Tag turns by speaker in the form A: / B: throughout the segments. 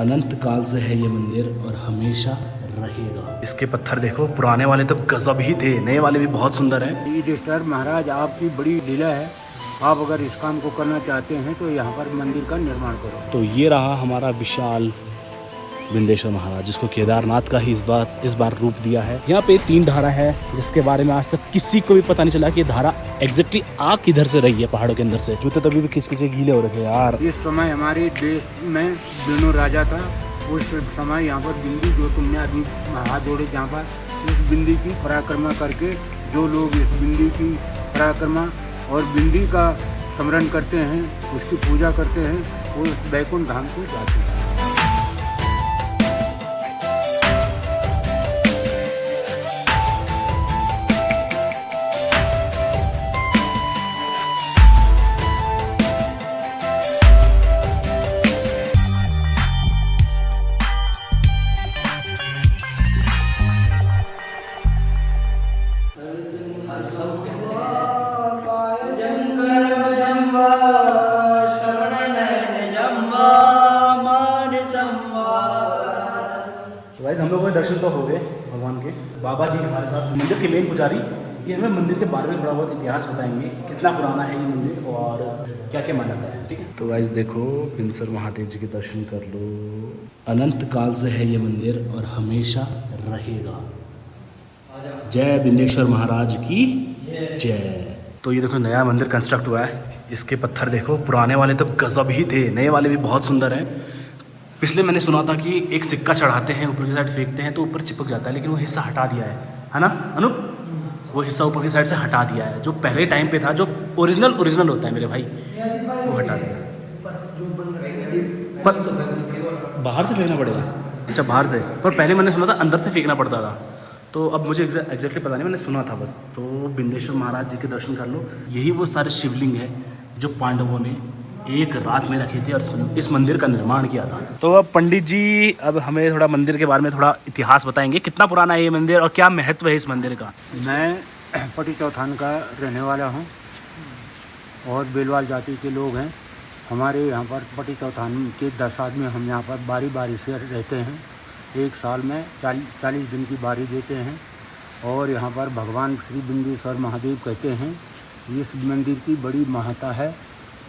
A: अनंत काल से है ये मंदिर और हमेशा रहेगा। इसके पत्थर देखो, पुराने वाले तो गजब ही थे, नए वाले भी बहुत सुंदर हैं।
B: युधिष्ठिर महाराज, आपकी बड़ी लीला है। आप अगर इस काम को करना चाहते हैं तो यहाँ पर मंदिर का निर्माण करो।
A: तो ये रहा हमारा विशाल विंदेश्वर महाराज, जिसको केदारनाथ का ही इस बार रूप दिया है। यहाँ पे 3 धारा है जिसके बारे में आज तक किसी को भी पता नहीं चला कि धारा एग्जैक्टली आ किधर से रही है पहाड़ों के अंदर से। जूते तभी भी किस गीले हो रखे यार।
B: इस समय हमारे देश में बिनु राजा था। उस समय यहाँ पर बिंदी, जो तुमने अभी हाथ जोड़े, जहाँ पर इस बिंदी की पराक्रमा करके जो लोग इस बिंदी की पराक्रमा और बिंदी का स्मरण करते हैं, उसकी पूजा करते हैं, वो उस वैकुंठ धाम को जाते हैं।
A: हम लोगों के दर्शन तो हो गए भगवान के। बाबा जी हमारे साथ, मंदिर के मेन पुजारी, ये हमें मंदिर के बारे में थोड़ा बहुत इतिहास बताएंगे, कितना पुराना है ये मंदिर और क्या क्या मान्यता है। ठीक है, तो गाइस देखो, बिनसर महादेव जी के दर्शन कर लो। अनंत काल से है ये मंदिर और हमेशा रहेगा। जय बिंदेश्वर महाराज की जय। तो ये देखो, नया मंदिर कंस्ट्रक्ट हुआ है। इसके पत्थर देखो, पुराने वाले तो गजब ही थे, नए वाले भी बहुत सुंदर हैं। पिछले मैंने सुना था कि एक सिक्का चढ़ाते हैं, ऊपर की साइड फेंकते हैं तो ऊपर चिपक जाता है, लेकिन वो हिस्सा हटा दिया है ना अनूप? वो हिस्सा ऊपर की साइड से हटा दिया है। जो पहले टाइम पे था, जो ओरिजिनल होता है मेरे भाई, वो हटा दिया। पर बाहर से फेंकना पड़ेगा? अच्छा, बाहर से। पर पहले मैंने सुना था अंदर से फेंकना पड़ता था, तो अब मुझे एग्जैक्टली पता नहीं, मैंने सुना था बस। तो बिंदेश्वर महाराज जी के दर्शन कर लो। यही वो सारे शिवलिंग हैं जो पांडवों ने एक रात में रखे थे और इस मंदिर का निर्माण किया था। तो अब पंडित जी अब हमें थोड़ा मंदिर के बारे में थोड़ा इतिहास बताएंगे, कितना पुराना है ये मंदिर और क्या महत्व है इस मंदिर का।
B: मैं पटी चौथान का रहने वाला हूँ और बेलवाल जाति के लोग हैं। हमारे यहाँ पर पटी चौथान के 10 आदमी हम यहाँ पर बारी बारी से रहते हैं। एक साल में 40 दिन की बारी देते हैं और यहाँ पर भगवान श्री बिंदेश्वर महादेव कहते हैं। इस मंदिर की बड़ी महत्ता है।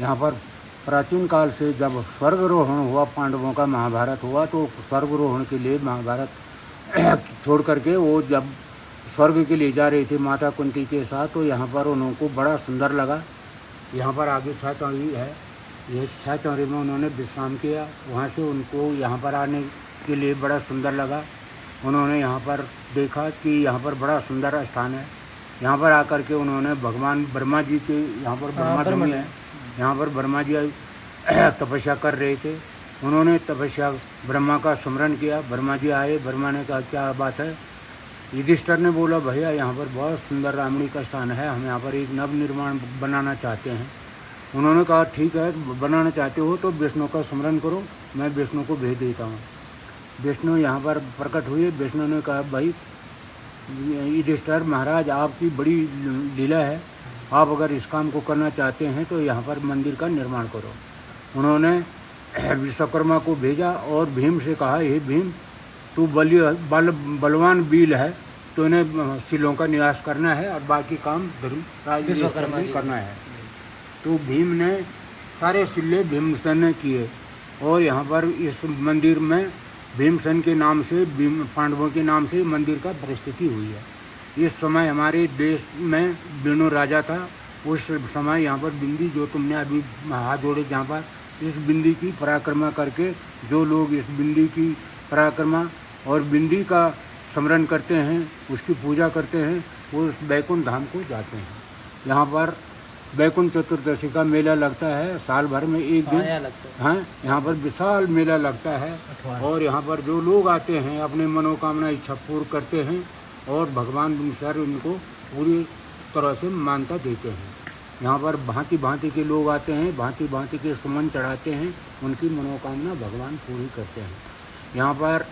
B: यहाँ पर प्राचीन काल से जब स्वर्गरोहण हुआ, पांडवों का महाभारत हुआ, तो स्वर्गरोहण के लिए महाभारत छोड़ करके वो जब स्वर्ग के लिए जा रहे थे माता कुंती के साथ, तो यहाँ पर उनको बड़ा सुंदर लगा। यहाँ पर आगे छह चौरी है, ये छह चौरी में उन्होंने विश्राम किया। वहाँ से उनको यहाँ पर आने के लिए बड़ा सुंदर लगा। उन्होंने यहाँ पर देखा कि यहाँ पर बड़ा सुंदर स्थान है। यहाँ पर आकर के उन्होंने भगवान ब्रह्मा जी के, यहाँ पर ब्रह्मा जी है, यहाँ पर ब्रह्मा जी तपस्या कर रहे थे। उन्होंने तपस्या ब्रह्मा का स्मरण किया। ब्रह्मा जी आए, ब्रह्मा ने कहा क्या बात है? युधिष्ठिर ने बोला भैया यहाँ पर बहुत सुंदर रामणी का स्थान है, हम यहाँ पर एक नव निर्माण बनाना चाहते हैं। उन्होंने कहा ठीक है, बनाना चाहते हो तो विष्णु का स्मरण करो, मैं विष्णु को भेज देता हूँ। विष्णु यहाँ पर प्रकट हुए। विष्णु ने कहा भाई युधिष्ठिर महाराज, आपकी बड़ी लीला है। आप अगर इस काम को करना चाहते हैं तो यहाँ पर मंदिर का निर्माण करो। उन्होंने विश्वकर्मा को भेजा और भीम से कहा, हे भीम, तू बलवान बील है, तो इन्हें शिलों का निवास करना है और बाकी काम विश्वकर्मा करना है। तो भीम ने सारे शिले भीमसेन ने किए और यहाँ पर इस मंदिर में भीमसेन के नाम से, पांडवों के नाम से मंदिर का परिस्थिति हुई है। इस समय हमारे देश में बिनु राजा था। उस समय यहाँ पर बिंदी, जो तुमने अभी हाथ जोड़े, जहाँ पर इस बिंदी की पराक्रमा करके जो लोग इस बिंदी की पराक्रमा और बिंदी का स्मरण करते हैं, उसकी पूजा करते हैं, वो उस वैकुंठ धाम को जाते हैं। यहाँ पर वैकुंठ चतुर्दशी का मेला लगता है, साल भर में एक दिन हाँ, यहाँ पर विशाल मेला लगता है। और यहाँ पर जो लोग आते हैं अपने मनोकामना इच्छा पूर्ण करते हैं और भगवान बिंदेश्वर उनको पूरी तरह से मान्यता देते हैं। यहाँ पर भांति भांति के लोग आते हैं, भांति भांति के सुमन चढ़ाते हैं, उनकी मनोकामना भगवान पूरी करते हैं। यहाँ पर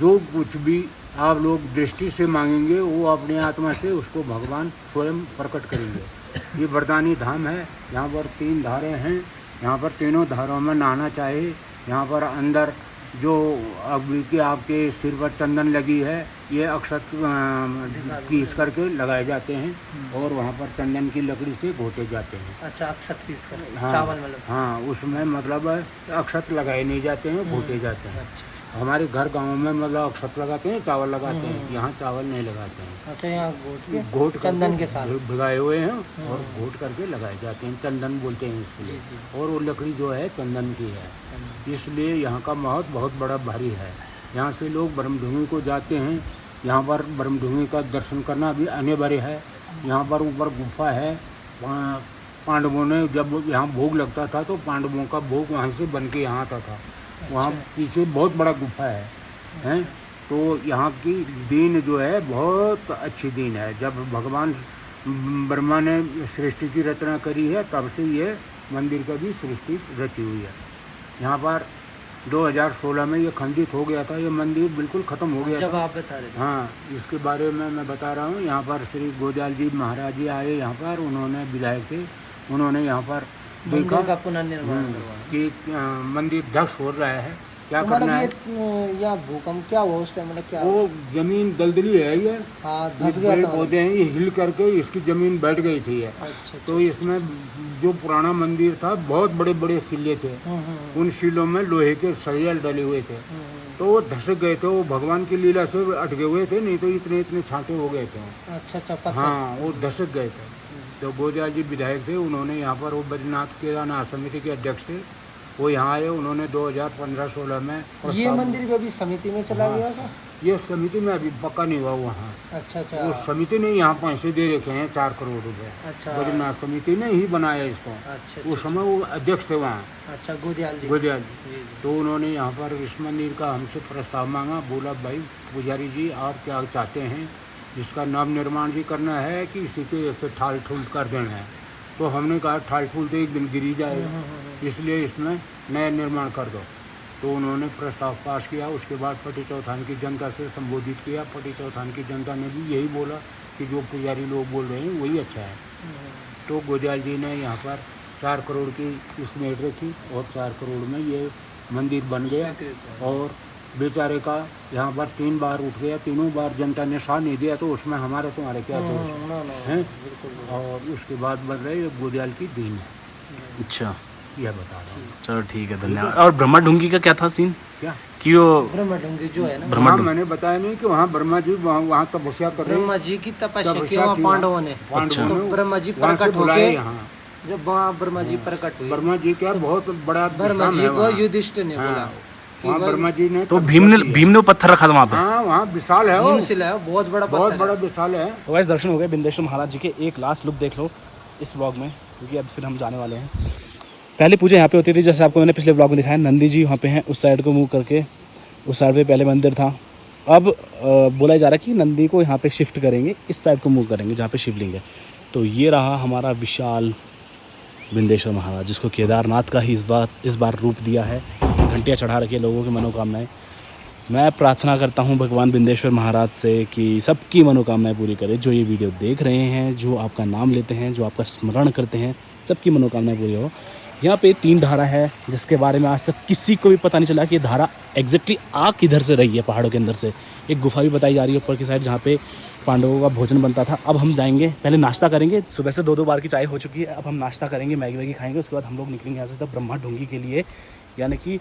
B: जो कुछ भी आप लोग दृष्टि से मांगेंगे वो अपने आत्मा से उसको भगवान स्वयं प्रकट करेंगे। ये वरदानी धाम है। यहाँ पर 3 धारें हैं। यहाँ पर तीनों धारों में नहाना चाहिए। यहाँ पर अंदर जो अभी के आपके सिर पर चंदन लगी है, ये अक्षत पीस करके लगाए जाते हैं और वहाँ पर चंदन की लकड़ी से घोटे जाते हैं।
C: अच्छा, अक्षत पीस कर
B: हाँ,
C: चावल मतलब।
B: हाँ, उसमें मतलब अक्षत लगाए नहीं जाते हैं, घोटे जाते हैं। हमारे घर गांव में मतलब अक्षत लगाते हैं, चावल लगाते हैं, यहाँ चावल नहीं लगाते हैं।
C: अच्छा, यहाँ
B: घोट
C: चंदन के साथ
B: भिगाए हुए हैं और घोट करके लगाए जाते हैं, चंदन बोलते हैं इसके लिए। और वो लकड़ी जो है चंदन की है, इसलिए यहाँ का महत्व बहुत बड़ा भारी है। यहाँ से लोग ब्रह्मधुनी को जाते हैं, यहाँ पर ब्रह्मधुनी का दर्शन करना भी अनिवार्य है। यहाँ पर ऊपर गुफा है, वहाँ पांडवों ने जब यहाँ भोग लगता था तो पांडवों का भोग वहाँ से बन के यहाँ आता था। वहाँ पीछे बहुत बड़ा गुफा है। तो यहाँ की दीन जो है बहुत अच्छी दीन है। जब भगवान ब्रह्मा ने सृष्टि की रचना करी है तब से ये मंदिर का भी सृष्टि रची हुई है। यहाँ पर 2016 में ये खंडित हो गया था, ये मंदिर बिल्कुल ख़त्म हो गया
C: जब
B: था।
C: आप बता रहे थे।
B: हाँ, इसके बारे में मैं बता रहा हूँ। यहाँ पर श्री गोजाल जी महाराज जी आए, यहाँ पर उन्होंने विधायक थे, उन्होंने यहाँ पर देखा
C: मंदिर का पुनर्निर्माण करवाया।
B: कि मंदिर ध्वस्त हो रहा है, क्या
C: तो
B: करना है।
C: मतलब ये भूकंप क्या हुआ उस टाइम, मतलब क्या हुआ?
B: वो जमीन दलदली है, ये
C: हाँ, धंस गया
B: पेड़
C: था।
B: पौधे हैं, ये हिल करके इसकी जमीन बैठ गई थी ये।
C: अच्छा,
B: तो इसमें जो पुराना मंदिर था बहुत बड़े बड़े सिले थे, उन सिलों में लोहे के सरियल डले हुए थे, तो वो धसक गए थे। वो भगवान की लीला से अटके हुए थे, नहीं तो इतने इतने छांटे हो गए थे।
C: अच्छा, पत्थर।
B: हाँ, वो धसक गए थे। तो गोजाल जी विधायक थे, उन्होंने यहाँ पर, वो बद्रीनाथ केदारनाथ समिति के अध्यक्ष थे, वो यहाँ आए। उन्होंने 2015-16 में
C: ये मंदिर भी अभी समिति में चला गया था।
B: ये समिति में अभी पक्का नहीं हुआ वहाँ।
C: अच्छा,
B: वो समिति ने यहाँ पैसे दे रखे हैं 4 करोड़ रुपए।
C: अच्छा,
B: बद्रीनाथ समिति ने ही बनाया इसको।
C: अच्छा,
B: उस समय वो अध्यक्ष थे वहाँ,
C: अच्छा, गोदयाल जी।
B: गोजाल जी। तो उन्होंने यहाँ पर इस मंदिर का हमसे प्रस्ताव मांगा। बोला भाई पुजारी जी, आप क्या चाहते हैं, इसका नव निर्माण भी करना है कि इसी के ऐसे ठाल ठूल कर देना है। तो हमने कहा ठाल ठूल तो एक दिन गिरी जाएगा, इसलिए इसमें नया निर्माण कर दो। तो उन्होंने प्रस्ताव पास किया। उसके बाद पटी चौथान की जनता से संबोधित किया। पटी चौथान की जनता ने भी यही बोला कि जो पुजारी लोग बोल रहे हैं वही अच्छा है। तो गोजाल जी ने यहाँ पर 4 करोड़ की इस्टीमेट रखी और 4 करोड़ में ये मंदिर बन गया। और बेचारे का यहाँ पर 3 बार उठ गया, तीनों बार जनता ने साथ नहीं दिया, तो उसमें हमारे तुम्हारे क्या दोष हैं। और उसके बाद बन रहे गोजाल की दीन है।
A: अच्छा,
B: यह बता रहा हूँ।
A: चलो ठीक है, धन्यवाद। और ब्रह्मा डुंगी का क्या था सीन,
B: क्या
A: कि वो
C: ब्रह्मडुंगी जो है ना,
A: ब्रह्मा
B: वहाँ मैंने बताया नहीं कि वहाँ ब्रह्मा जी वहाँ तपस्या कर रहे हैं।
C: ब्रह्मा जी की तपस्या की
B: तपस्या
C: वहाँ
B: की
C: पांडवों ने।
B: पांडवों
C: तो
B: ने
C: ब्रह्मा जी
B: वहाँ से
C: प्रकट
B: बुलाए
C: होके,
B: यहाँ।
C: जब वहाँ ब्रह्मा जी प्रकट हुए,
B: ब्रह्मा जी क्या बहुत बड़ा
C: ब्रह्मा
B: विश्राम
C: जी
B: है
C: को
B: वहाँ।
C: युधिष्ठिर ने बोला
B: हाँ,
C: कि
B: वहाँ ब्रह्मा जी ने
A: तो
B: तपस्या की है।
A: भीम ने वो पत्थर रखा था वहाँ पे।
B: हाँ, वहाँ विशाल है वो,
C: भीमशिला है, बहुत बड़ा
B: बहुत
C: पत्थर
B: बड़ा
C: है।
B: विशाल है।
A: तो वैसे दर्शन हो गए बिंदेश्वर महाराज जी के। एक लास्ट लुक देख लो इस व्लॉग में, क्योंकि अब फिर हम जाने वाले हैं। पहले पूजा यहाँ पे होती थी, जैसे आपको मैंने पिछले व्लॉग में दिखाया। नंदी जी वहाँ पे हैं, उस साइड को मूव करके, उस साइड पे पहले मंदिर था। अब बोला जा रहा है कि नंदी को यहाँ पे शिफ्ट करेंगे, इस साइड को मूव करेंगे जहाँ पे शिवलिंग है। तो ये रहा हमारा विशाल बिंदेश्वर महाराज, जिसको केदारनाथ का ही इस बार रूप दिया है। घंटियाँ चढ़ा रखी है लोगों की मनोकामनाएं। मैं प्रार्थना करता हूँ भगवान बिंदेश्वर महाराज से कि सबकी मनोकामनाएं पूरी करे। जो ये वीडियो देख रहे हैं, जो आपका नाम लेते हैं, जो आपका स्मरण करते हैं, सबकी मनोकामनाएं पूरी हो। यहाँ पे 3 धारा है, जिसके बारे में आज तक किसी को भी पता नहीं चला कि ये धारा एग्जैक्टली आ किधर से रही है। पहाड़ों के अंदर से एक गुफा भी बताई जा रही है ऊपर की साइड, जहाँ पे पांडवों का भोजन बनता था। अब हम जाएंगे, पहले नाश्ता करेंगे। सुबह से 2-2 बार की चाय हो चुकी है, अब हम नाश्ता करेंगे, मैगी वैगी खाएंगे। उसके बाद हम लोग निकलेंगे यहाँ से ब्रह्मा डुंगी के लिए, यानी कि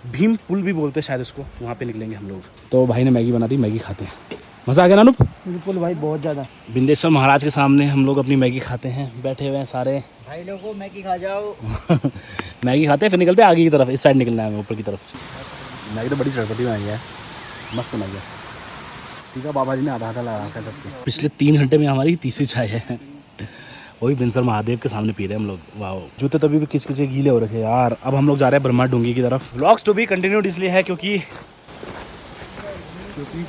A: भीम पुल भी बोलते हैं शायद उसको, वहाँ पे निकलेंगे हम लोग। तो भाई ने मैगी बना दी, मैगी खाते हैं। मज़ा आ गया ना अनूप?
C: बिल्कुल भाई, बहुत ज़्यादा।
A: बिंदेश्वर महाराज के सामने हम लोग अपनी मैगी खाते हैं, बैठे हुए हैं सारे
C: भाई लोगों, मैगी खा जाओ।
A: मैगी खाते हैं, फिर निकलते हैं आगे की तरफ। इस साइड निकलना है हमें, ऊपर की तरफ। मैगी तो बड़ी चटपटी बनाई है, मस्त बनाई है। ठीक है, बाबा जी ने आधा लगा रखा है सबके। पिछले 3 घंटे में हमारी तीसरी चाय है, वही बिंसर महादेव के सामने पी रहे हैं हम लोग। वाह, जूते तभी भी किस किसी गीले हो रखे यार। अब हम लोग जा रहे हैं ब्रह्मा डुंगी की तरफ। व्लॉग्स टू बी कंटिन्यूड इसलिए है क्योंकि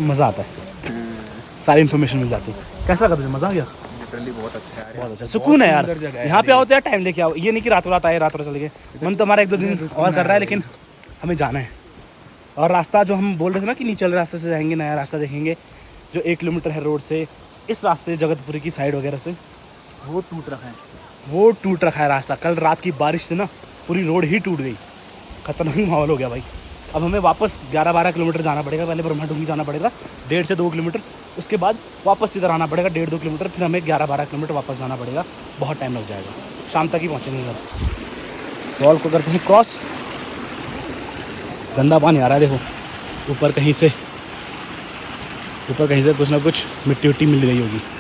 A: मज़ा आता है, सारी इन्फॉर्मेशन मिल जाती है। कैसा लगा तुझे, मज़ा आ गया?
B: बहुत अच्छा है,
A: बहुत अच्छा, सुकून है यार। यहाँ पे आओ तो यार टाइम लेके आओ, ये नहीं कि रातों रात आए रातों चले गए। मन तो हमारा 1-2 दिन और कर रहा है, लेकिन हमें जाना है। और रास्ता जो हम बोल रहे थे ना कि नीचे वाले रास्ते से जाएंगे, नया रास्ता देखेंगे जो 1 किलोमीटर है रोड से, इस रास्ते जगतपुरी की साइड वगैरह से, वो टूट रखा है रास्ता। कल रात की बारिश से ना पूरी रोड ही टूट गई, खतरनाक माहौल हो गया भाई। अब हमें वापस 11-12 किलोमीटर जाना पड़ेगा। पहले ब्रह्मा डूंगी जाना पड़ेगा 1.5 से 2 किलोमीटर, उसके बाद वापस इधर आना पड़ेगा 1.5-2 किलोमीटर, फिर हमें 11-12 किलोमीटर वापस जाना पड़ेगा। बहुत टाइम लग जाएगा, शाम तक ही पहुँचेंगे घर। वॉल को करते हैं क्रॉस। गंदा पानी आ रहा है देखो, ऊपर कहीं से कुछ ना कुछ मिट्टी मिल गई होगी।